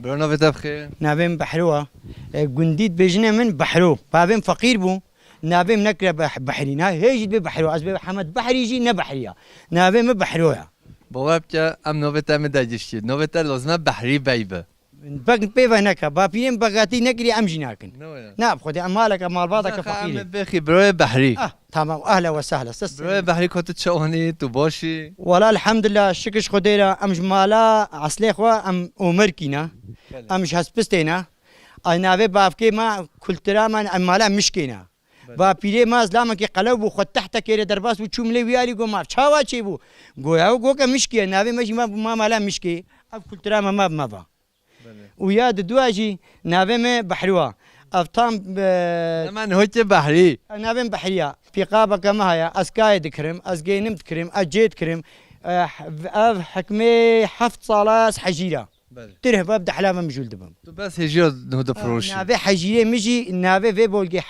برو نوفت بخیر نابم بحروه جنديد بيجنا من بحرو بابم فقير بو نابم نكره بحري نا هيجي بحرو از حمد بحري يجي نبحريا نابم بحروها باور بچه ام نوفت هم داجشتی نوفت لازمه بحری بیبه بق بيفا نكا بابين بقاتي نكري امجي ناكن نوه ناب خدي امالك امال بعضك ام فقير بخی برو بحری تمام اهلا وسهلا برو بحری کت چوانی تو باشی والله الحمد لله شكش خديرا امج مالا عسلي خوا ام عمركينا امش هسبستينا انا بافكي ما كلترا من مالا مشكينا با پیره ما اسلام کی قلب خود تحت کېره درباس و چومله ویالي گو ما چاوا چی بو گویا گو که مشکی ناوی مش ما مالا مشکی اب كلترا ما با وياد دواجي ناوي ما بحروا افتام من هوت بحری ناوي بحريا في قابه كما هي اسكاي دكرم اسجينم دكرم اجيت كرم اف حكمي حفظ صلاص حجيره تره باب دحلامه مجولد بم تو بس هجیو نهود فروشی ناوي حجيره مجي ناوي في بولجي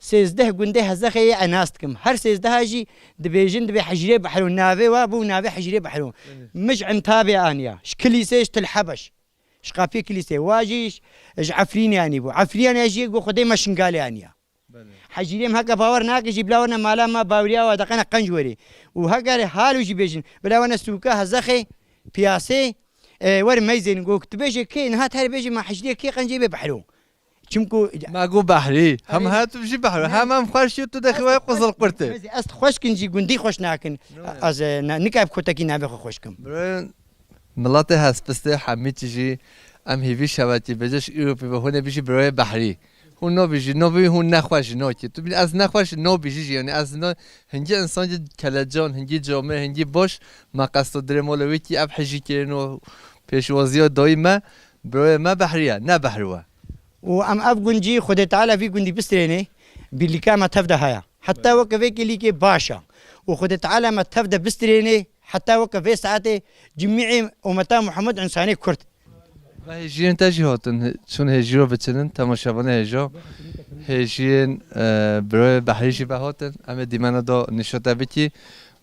سيزده گنده هزخي اناستكم هر سيزده هاجي دبيجن دبي حجري بحرو نافي وابو نافي حجري بحرو مش عن تابع انيا كليسيش تلحبش شقافي كليسي واجيش اج عفرين يعني بو عفرين اجي جو خدي مشنقال انيا حجريم هكا باور ناك يجيب لنا مالا ما باوريا ودقنا قنجوري وهكا حالو يجي بيجن بلاونا سوكا هزخي بياسي ور ميزين جو تبيجي كي نهات هر بيجي ما حجري كي قنجي بحرو چمکو ما گو بحری هم هاتو بجی بحری هم خوشی تو دخوای قزل قرته است خوش کنجی گندی خوش ناکن از نکاب کتکی نابه خوش کم برای ملت هسپسته حمی چیزی ام هیوی شواتی بجش ایروپی و هونه بیشی برای بحری هون نو بیشی نو بی هون نخوش نو کی تو بی از نخوش نو بیشی یعنی از نو هنگی انسان کلاجان هنگی جامعه هنگی باش ما قصد درمالوی کی اب حجی کنو پیشوازی دایما برای ما بحریه نه بحروه وام افغنجي خد تعالى في جندي بستريني باللي كما تبدا هيا حتى وقفك ليكي باشا وخد تعالى ما تبدا بستريني حتى وقف ساعتي جميع امتا محمد انساني كرت و هجین تاجی هاتن چون هجیرو بچنن تماشاوان هجا هجین برای بحریشی به هاتن اما دیمانا دا نشاته بکی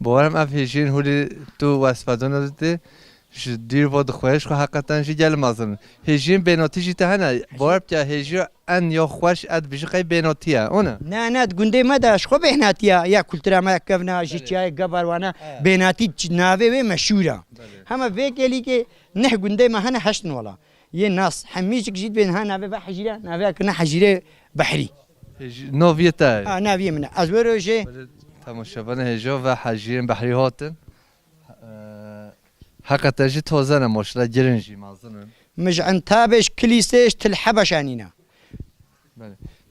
باورم اف هجین هولی تو واسفادون داده دیر بود خوش خو حقیقتا جی گل مازن هجین بناتی جی تهنا بارب که هجی ان یا خوش اد بیش خی بناتیه اونه نه گنده ما داش خو بهناتیا یا کلترا ما کفنا جیچای گبر وانا بهناتی ناوی و مشهوره همه وکلی که نه گنده ما هنا حشن ولا یه ناس حمیجك جيت بين ها ناوي بحجيره ناوي كنا حجيره بحري نوفيتا ناوي من ازوروجي تماشاوان هجا و حجیرن بحری هاتن حقیقتا جی توزنه ماشلا گرنجی مازنن مش عن تابش كليسيش تلحبش عنينا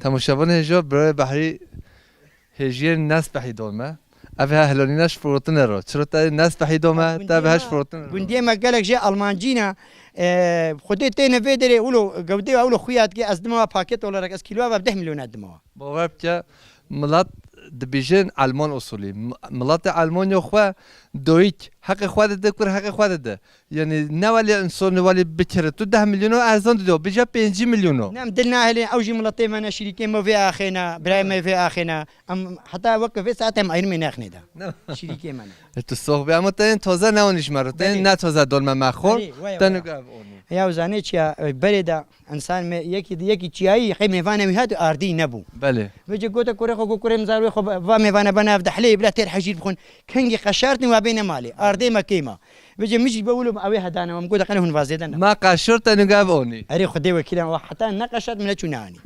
تماشاوان هجا برای بحری هجیرن ناس بحی دومه اوه هلونیناش فروتن رو چرا تا ناس بحی دومه تا بهش فروتن رو گندی ما قالك جي المانجينا خدي تينا فيدري اولو قودي اولو خويات كي ازدما باكيت ولا رك اسكيلوا ب 10 مليون ادموا باور که ملت دبیجن آلمان اصولی ملت آلمان یا خو دویک حق خود ده کر حق خود ده یعنی نه ولی انسان ولی بکره تو 10 میلیون ارزان دو بجا 5 میلیون نعم دلنا اهل اوجي ملتي ما شريكي ما في اخينا برايم في اخينا ام حتى وقف ساعتهم اير من اخني ده شريكي من تو صحبه اما تن تازه نونش مرتين نه تازه دول مخور تنو يا وزاني يا بريده انسان يكي تشياي خي ميفانا مهاد اردي نبو بله بيجي قوتا كوري خو كوري مزاوي خو فا ميفانا بنا افتح لي بلا تير حجير بخون كنجي قشرتني ما بين مالي اردي ما كيما بيجي مش بقولوا اوي هدانا مقودا قالوا هن فازيدنا ما قشرت تنو قابوني اري خدي وكيلا حتى نقشت من تشوناني